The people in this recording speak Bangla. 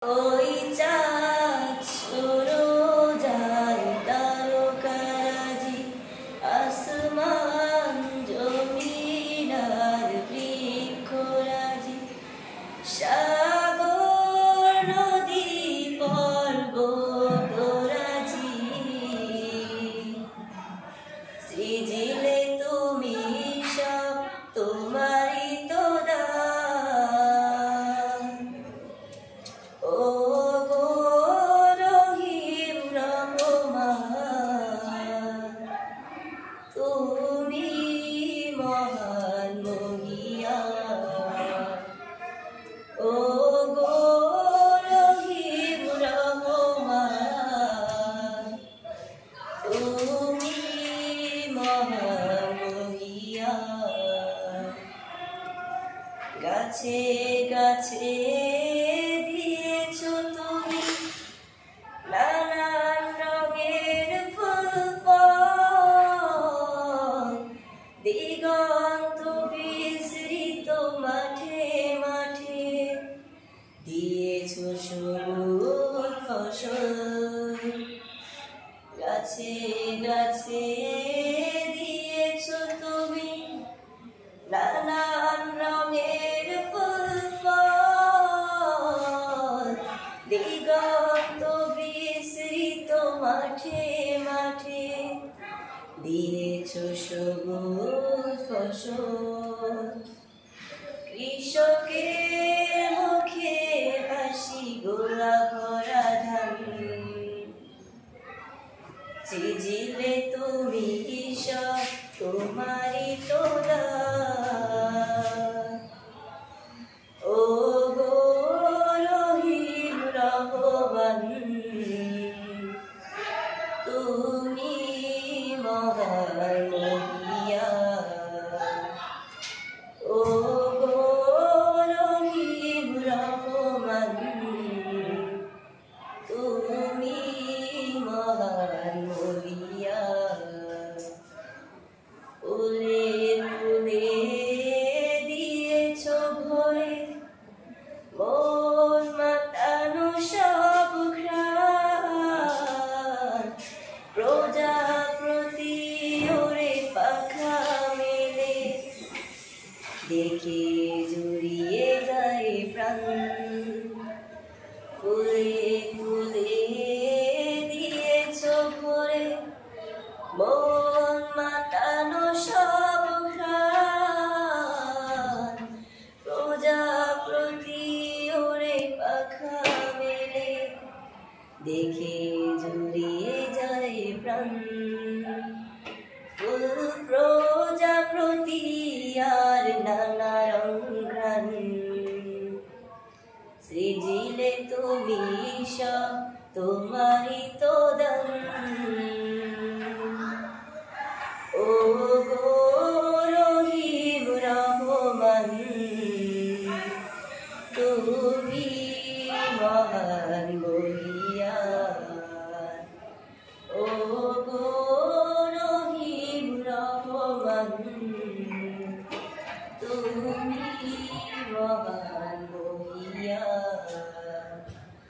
ওই চাঁদ সরো যায় তারকারাজি, আসমান জমিন আর বৃক্ষরাজি, সাগর নদী পর্বতরাজি, সৃজিলে তুমি সব তোমারই তো দান। ও গো রহিম রহমান, তুমি মহান মহিয়ান। ও গো রহিম রহমান, তুমি মহান মহিয়ান। গাছে গাছে দিয়েছো তুমি নানান রঙের ফুল ফল, দিগন্ত বিস্তৃত মাঠে মাঠে দিয়েছো সবুজ ফসল। গাছে গাছে দিয়েছো তুমি নানান রঙের ফুল ফল, দিগন্ত বিস্তৃত মাঠে মাঠে দিয়েছো সবুজ ফসল। কৃষকের মুখে হাসি, গোলা ভরা ধান, সৃজিলে তুমি সব তোমারই তো দান। ও গো রহিম রহমান, তুমি মহান মহিয়ান। ও গো রহিম রহমান, তুমি মহান মহিয়ান। ফুলে ফুলে দিয়েছো ভরে মন মাতানো সব ঘ্রাণ, প্রজাপতি ওরে পাখা মেলে দেখে জুড়িয়ে যায় প্রাণ। ফুলে ফুলে দিয়েছো ভরে মন মাতানো সব ঘ্রাণ, প্রজাপতি ওরে পাখা মেলে দেখে জুড়িয়ে যায় প্রাণ। ফুল প্রজাপতি আর নানা রং ঘ্রাণ, সৃজিলে তুমি সব তোমারই তো দান। ও গো